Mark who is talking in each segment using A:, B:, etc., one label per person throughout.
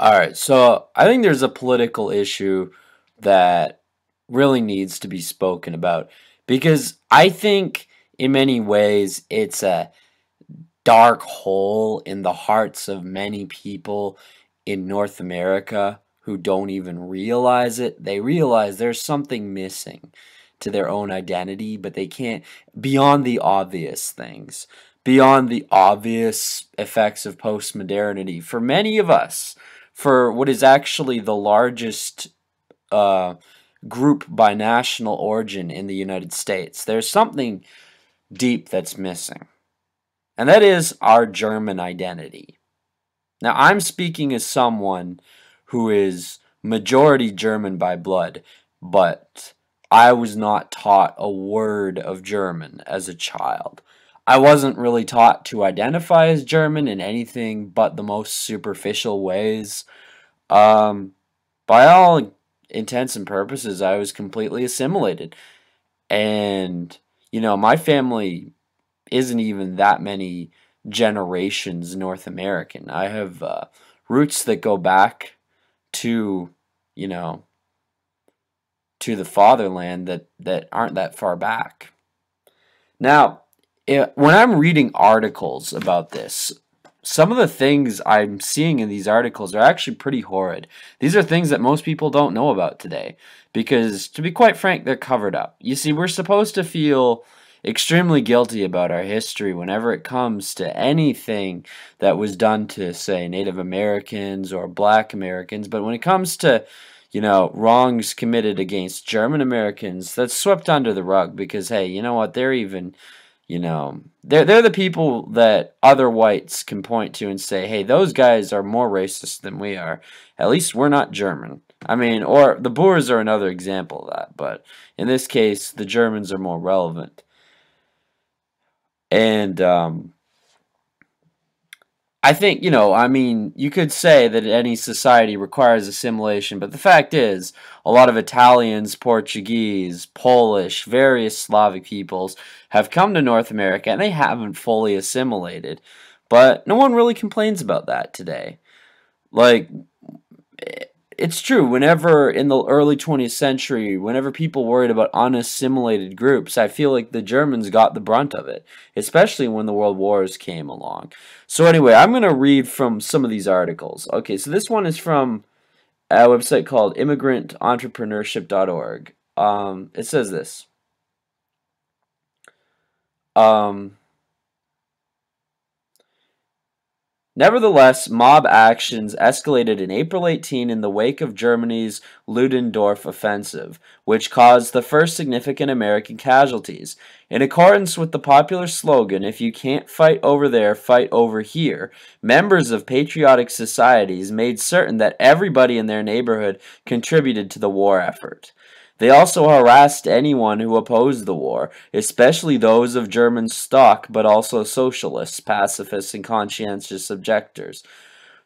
A: All right, so I think there's a political issue that really needs to be spoken about because I think in many ways it's a dark hole in the hearts of many people in North America who don't even realize it. They realize there's something missing to their own identity, but they can't, beyond the obvious things, beyond the obvious effects of postmodernity. For many of us, for what is actually the largest uh, group by national origin in the United States, there's something deep that's missing. And that is our German identity. Now, I'm speaking as someone who is majority German by blood, but I was not taught a word of German as a child. I wasn't really taught to identify as German in anything but the most superficial ways. Um, by all intents and purposes, I was completely assimilated. And, my family isn't even that many generations North American. I have roots that go back to, you know, to the fatherland that aren't that far back. Now, when I'm reading articles about this, some of the things I'm seeing in these articles are actually pretty horrid. These are things that most people don't know about today because, to be quite frank, they're covered up. You see, we're supposed to feel extremely guilty about our history whenever it comes to anything that was done to, say, Native Americans or Black Americans, but when it comes to wrongs committed against German Americans, that's swept under the rug because, hey, you know what? They're even, they're the people that other whites can point to and say, hey, those guys are more racist than we are. At least we're not German. I mean, or the Boers are another example of that, but in this case, the Germans are more relevant. And I think, I mean, you could say that any society requires assimilation, but the fact is, a lot of Italians, Portuguese, Polish, various Slavic peoples have come to North America and they haven't fully assimilated. But no one really complains about that today. Like, it's true, whenever in the early 20th century, whenever people worried about unassimilated groups, I feel like the Germans got the brunt of it, especially when the World Wars came along. So anyway, I'm going to read from some of these articles. Okay, so this one is from a website called immigrantentrpreneurship.org. It says this. Um, Nevertheless, mob actions escalated in April 18 in the wake of Germany's Ludendorff offensive, which caused the first significant American casualties. In accordance with the popular slogan, "If you can't fight over there, fight over here," members of patriotic societies made certain that everybody in their neighborhood contributed to the war effort. They also harassed anyone who opposed the war, especially those of German stock, but also socialists, pacifists, and conscientious objectors.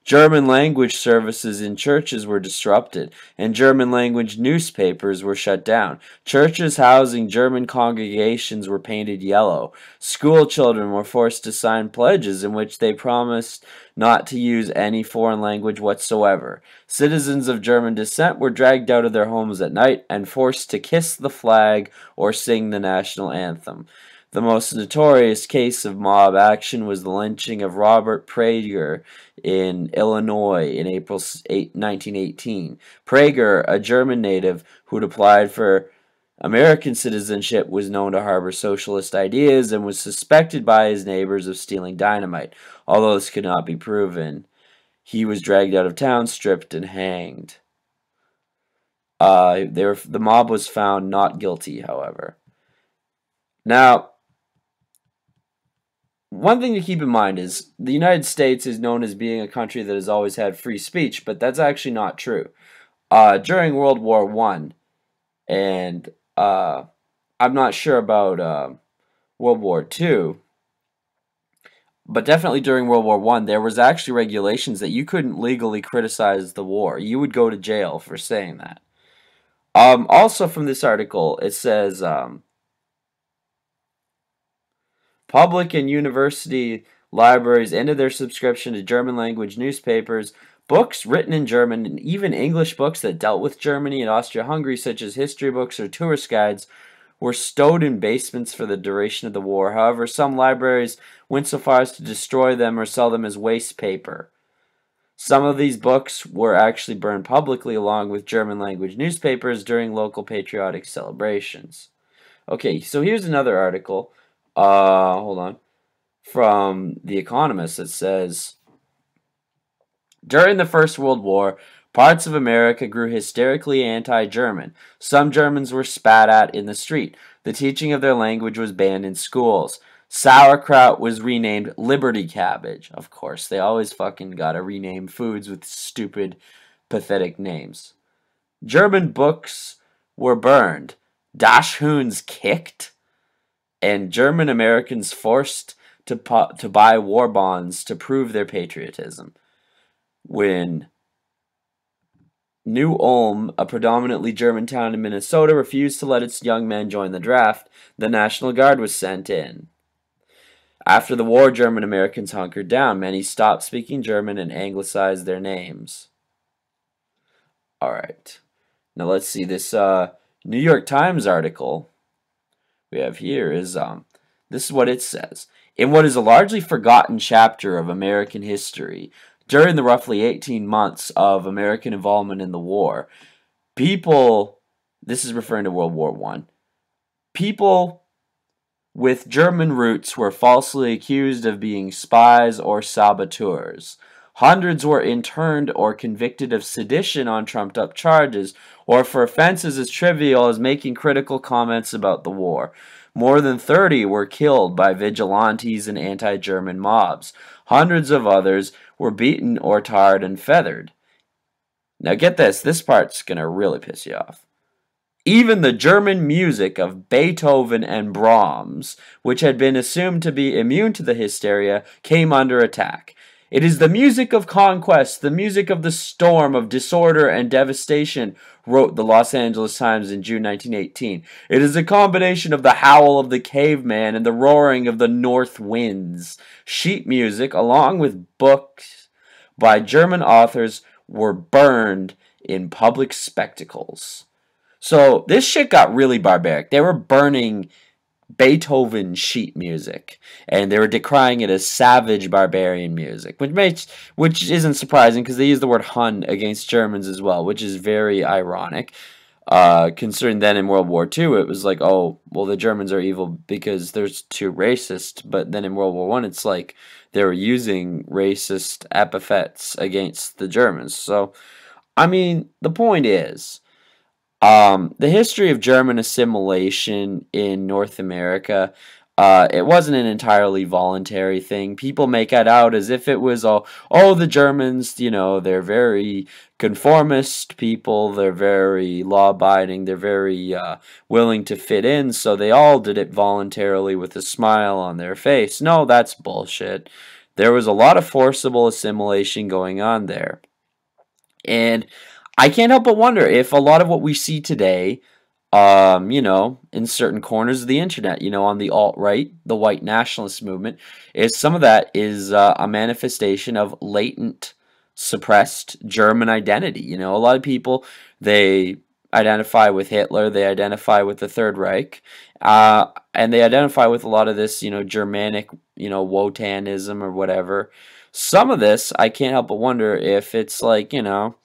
A: German language services in churches were disrupted, and German language newspapers were shut down. Churches housing German congregations were painted yellow. School children were forced to sign pledges in which they promised not to use any foreign language whatsoever. Citizens of German descent were dragged out of their homes at night and forced to kiss the flag or sing the national anthem. The most notorious case of mob action was the lynching of Robert Prager in Illinois in April 1918. Prager, a German native who had applied for American citizenship, was known to harbor socialist ideas and was suspected by his neighbors of stealing dynamite. Although this could not be proven, he was dragged out of town, stripped, and hanged. The mob was found not guilty, however. Now, one thing to keep in mind is the United States is known as being a country that has always had free speech, but that's actually not true. During World War I, and I'm not sure about World War II, but definitely during World War I, there was actually regulations that you couldn't legally criticize the war. You would go to jail for saying that. Also from this article, it says public and university libraries ended their subscription to German language newspapers, Books written in German and even English books that dealt with Germany and Austria-Hungary, such as history books or tourist guides, were stowed in basements for the duration of the war. However, some libraries went so far as to destroy them or sell them as waste paper. Some of these books were actually burned publicly along with German language newspapers during local patriotic celebrations. Okay, so here's another article. Hold on. From The Economist that says, during the First World War, parts of America grew hysterically anti-German. Some Germans were spat at in the street. The teaching of their language was banned in schools. Sauerkraut was renamed Liberty Cabbage. Of course, they always fucking gotta rename foods with stupid, pathetic names. German books were burned. Dachshunds kicked. And German Americans forced to buy war bonds to prove their patriotism. When New Ulm, a predominantly German town in Minnesota, refused to let its young men join the draft, the National Guard was sent in. After the war, German Americans hunkered down. Many stopped speaking German and anglicized their names. Alright. Now let's see. This New York Times article we have here is, this is what it says. In what is a largely forgotten chapter of American history, during the roughly 18 months of American involvement in the war, people, this is referring to World War I, people with German roots were falsely accused of being spies or saboteurs. Hundreds were interned or convicted of sedition on trumped-up charges, or for offenses as trivial as making critical comments about the war. More than 30 were killed by vigilantes and anti-German mobs. Hundreds of others were beaten or tarred and feathered. Now get this part's gonna really piss you off. Even the German music of Beethoven and Brahms, which had been assumed to be immune to the hysteria, came under attack. It is the music of conquest, the music of the storm of disorder and devastation, wrote the Los Angeles Times in June 1918. It is a combination of the howl of the caveman and the roaring of the north winds. Sheet music, along with books by German authors, were burned in public spectacles. So this shit got really barbaric. They were burning Beethoven sheet music, and they were decrying it as savage barbarian music, which isn't surprising because they use the word Hun against Germans as well, which is very ironic. Considering then in World War II, it was like, oh, well, the Germans are evil because they're too racist, but then in World War I, it's like they were using racist epithets against the Germans. So, I mean, the point is, the history of German assimilation in North America, it wasn't an entirely voluntary thing. People make it out as if it was, oh, the Germans, you know, they're very conformist people, they're very law-abiding, they're very willing to fit in, so they all did it voluntarily with a smile on their face. No, that's bullshit. There was a lot of forcible assimilation going on there. And I can't help but wonder if a lot of what we see today, you know, in certain corners of the internet, you know, on the alt-right, the white nationalist movement, is some of that is a manifestation of latent, suppressed German identity. You know, a lot of people, they identify with Hitler, they identify with the Third Reich, and they identify with a lot of this, you know, Germanic, you know, Wotanism or whatever. Some of this, I can't help but wonder if it's like, you know,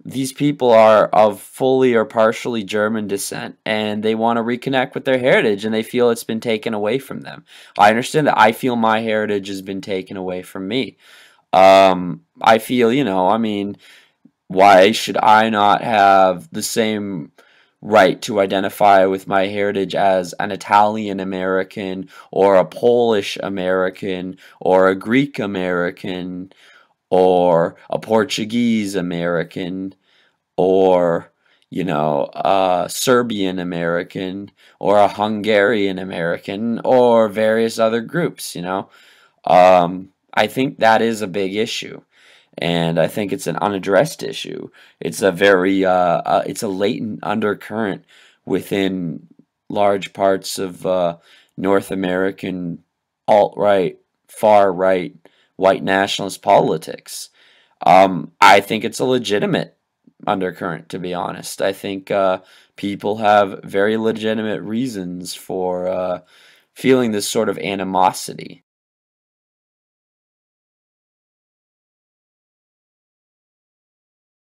A: these people are of fully or partially German descent, and they want to reconnect with their heritage, and they feel it's been taken away from them. I understand that. I feel my heritage has been taken away from me. I feel, you know, I mean, why should I not have the same right to identify with my heritage as an Italian American, or a Polish American, or a Greek American, or a Portuguese American, or, you know, a Serbian American, or a Hungarian American, or various other groups, you know. I think that is a big issue, and I think it's an unaddressed issue. It's a very, it's a latent undercurrent within large parts of North American alt-right, far-right, white nationalist politics. I think it's a legitimate undercurrent, to be honest. I think people have very legitimate reasons for feeling this sort of animosity.